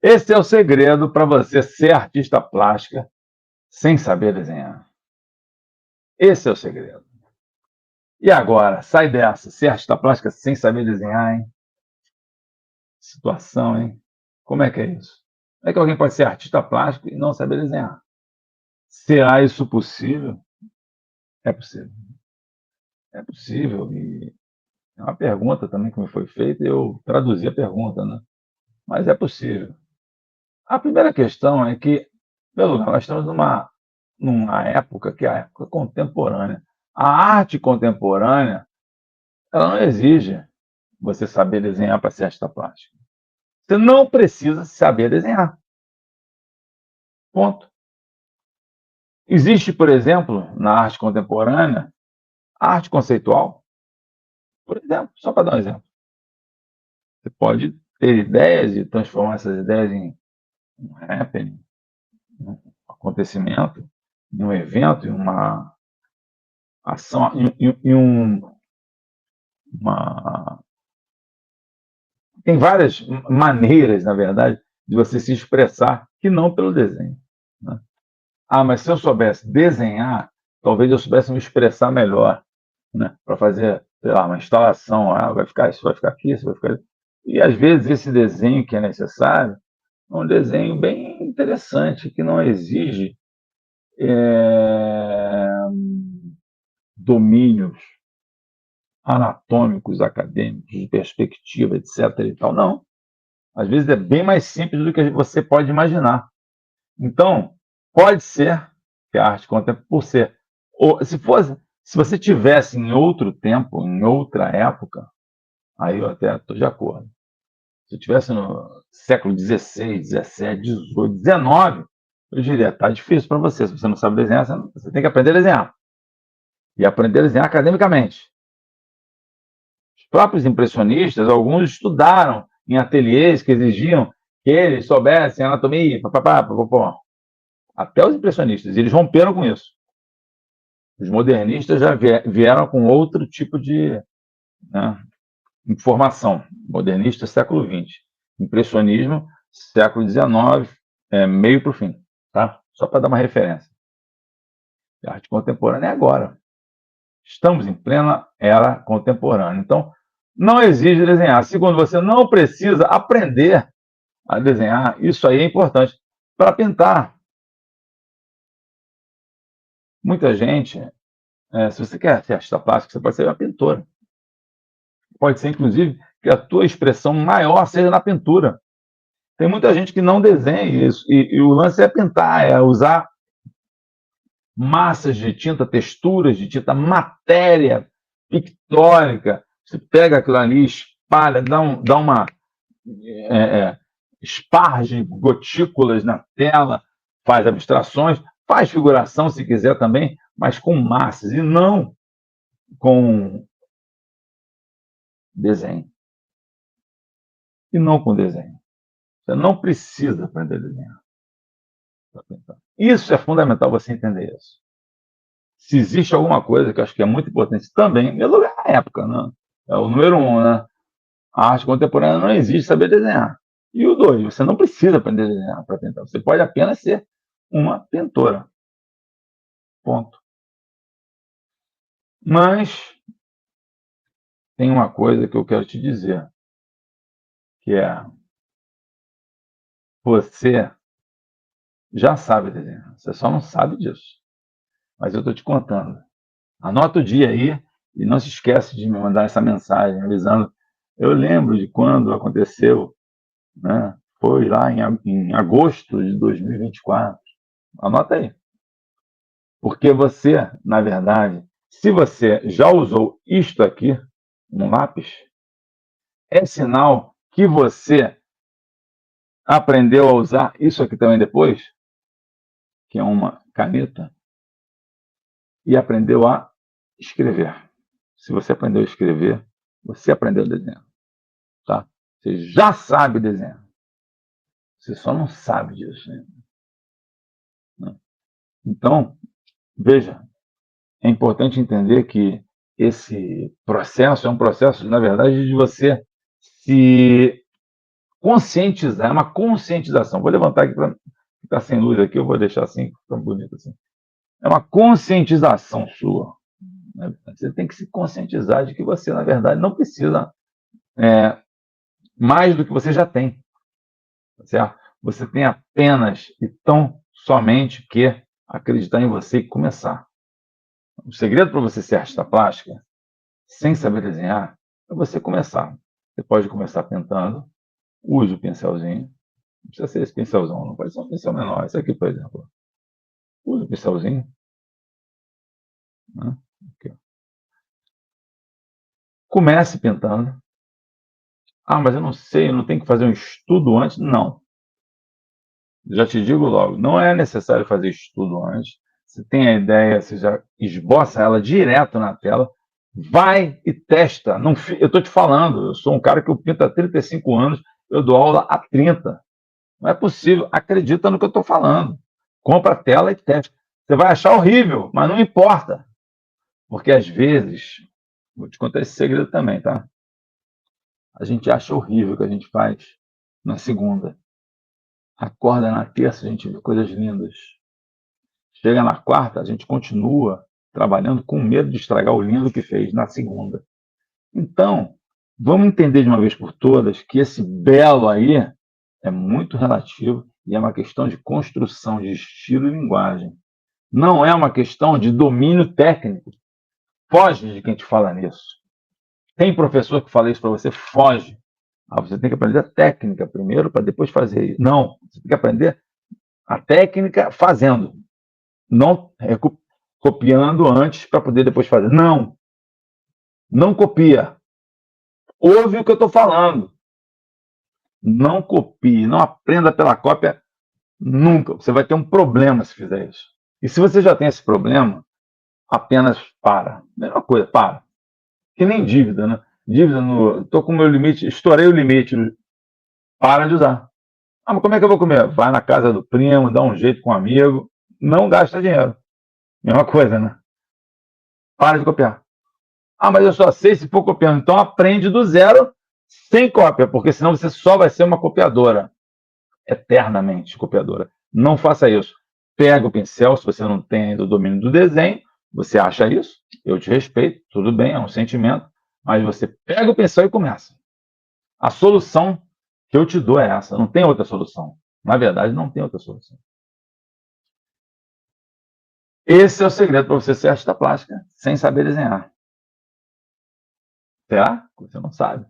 Esse é o segredo para você ser artista plástica sem saber desenhar. Esse é o segredo. E agora, sai dessa, ser artista plástica sem saber desenhar, hein? Situação, hein? Como é que é isso? Como é que alguém pode ser artista plástico e não saber desenhar? Será isso possível? É possível. É possível. E é uma pergunta também que me foi feita e eu traduzi a pergunta, né? Mas é possível. A primeira questão é que, pelo lugar, nós estamos numa época que é a época contemporânea. A arte contemporânea, ela não exige você saber desenhar para ser artista plástica. Você não precisa saber desenhar. Ponto. Existe, por exemplo, na arte contemporânea, a arte conceitual, por exemplo, só para dar um exemplo. Você pode ter ideias e transformar essas ideias em um happening, um acontecimento, em um evento, em uma ação, uma... Tem várias maneiras, na verdade, de você se expressar que não pelo desenho, né? Ah, mas se eu soubesse desenhar, talvez eu soubesse me expressar melhor, né? Para fazer, sei lá, uma instalação. Ah, vai ficar isso, vai ficar aqui, isso vai ficar. E às vezes esse desenho que é necessário é um desenho bem interessante, que não exige domínios anatômicos, acadêmicos, de perspectiva, etc. E tal. Não. Às vezes é bem mais simples do que você pode imaginar. Então, pode ser que a arte contemporânea, por ser, ou, se você tivesse em outro tempo, em outra época, aí eu até estou de acordo. Se eu tivesse no século XVI, XVII, XVIII, XIX, eu diria, tá difícil para você. Se você não sabe desenhar, você tem que aprender a desenhar. E aprender a desenhar academicamente. Os próprios impressionistas, alguns estudaram em ateliês que exigiam que eles soubessem anatomia, papapá, papapá. Até os impressionistas, eles romperam com isso. Os modernistas já vieram com outro tipo de, né, informação. Modernista, século XX. Impressionismo, século XIX, meio para o fim. Tá? Só para dar uma referência. A arte contemporânea é agora. Estamos em plena era contemporânea. Então, não exige desenhar. Segundo, você não precisa aprender a desenhar. Isso aí é importante. Para pintar, muita gente, se você quer ser artista plástico, você pode ser uma pintora. Pode ser, inclusive, que a tua expressão maior seja na pintura. Tem muita gente que não desenha isso, e o lance é pintar, é usar massas de tinta, texturas de tinta, matéria pictórica. Você pega aquilo ali, espalha, dá uma esparge gotículas na tela, faz abstrações, faz figuração se quiser também, mas com massas e não com desenho. E não com desenho. Você não precisa aprender a desenhar. Isso é fundamental você entender isso. Se existe alguma coisa que eu acho que é muito importante também, em primeiro lugar, é a época, né? É o número um, né? A arte contemporânea não exige saber desenhar. E o dois, você não precisa aprender a desenhar para pintar. Você pode apenas ser uma pintora. Ponto. Mas tem uma coisa que eu quero te dizer, que é você já sabe desenhar, você só não sabe disso. Mas eu estou te contando. Anota o dia aí e não se esquece de me mandar essa mensagem avisando. Eu lembro de quando aconteceu, né? Foi lá em agosto de 2024. Anota aí. Porque você, na verdade, se você já usou isto aqui, um lápis, é sinal que você aprendeu a usar isso aqui também depois, que é uma caneta, e aprendeu a escrever. Se você aprendeu a escrever, você aprendeu a desenhar. Tá? Você já sabe desenhar. Você só não sabe disso ainda, né? Então, veja, é importante entender que esse processo é um processo, na verdade, de você se conscientizar, é uma conscientização. Vou levantar aqui para ficar sem luz aqui, eu vou deixar assim, tão bonito assim. É uma conscientização sua, né? Você tem que se conscientizar de que você, na verdade, não precisa mais do que você já tem, tá certo? Você tem apenas e tão somente que acreditar em você e começar. O segredo para você ser artista plástica, sem saber desenhar, é você começar. Você pode começar pintando, use o pincelzinho, não precisa ser esse pincelzão, não pode ser um pincel menor. Esse aqui, por exemplo. Use o pincelzinho, né? Aqui. Comece pintando. Ah, mas eu não sei, eu não tenho que fazer um estudo antes? Não. Já te digo logo, não é necessário fazer estudo antes. Você tem a ideia, você já esboça ela direto na tela, vai e testa. Não, eu estou te falando, eu sou um cara que eu pinto há 35 anos, eu dou aula há 30. Não é possível, acredita no que eu estou falando. Compra a tela e testa. Você vai achar horrível, mas não importa. Porque às vezes, vou te contar esse segredo também, tá? A gente acha horrível o que a gente faz na segunda. Acorda na terça, a gente vê coisas lindas. Chega na quarta, a gente continua trabalhando com medo de estragar o lindo que fez na segunda. Então, vamos entender de uma vez por todas que esse belo aí é muito relativo e é uma questão de construção de estilo e linguagem. Não é uma questão de domínio técnico. Foge de quem te fala nisso. Tem professor que fala isso para você, foge. Ah, você tem que aprender a técnica primeiro para depois fazer isso. Não, você tem que aprender a técnica fazendo. Não copiando antes para poder depois fazer. Não, não copia. Ouve o que eu estou falando. Não copie, não aprenda pela cópia nunca. Você vai ter um problema se fizer isso. E se você já tem esse problema, apenas para. Mesma coisa, para. Que nem dívida, né? Dívida, estou com o meu limite, estourei o limite, para de usar. Ah, mas como é que eu vou comer? Vai na casa do primo, dá um jeito com um amigo, não gasta dinheiro. Mesma coisa, né? Para de copiar. Ah, mas eu só sei se for copiando. Então aprende do zero, sem cópia, porque senão você só vai ser uma copiadora. Eternamente copiadora. Não faça isso. Pega o pincel, se você não tem ainda o domínio do desenho, você acha isso, eu te respeito, tudo bem, é um sentimento, mas você pega o pincel e começa. A solução que eu te dou é essa, não tem outra solução. Na verdade, não tem outra solução. Esse é o segredo para você ser artista plástica sem saber desenhar. Será? Você não sabe.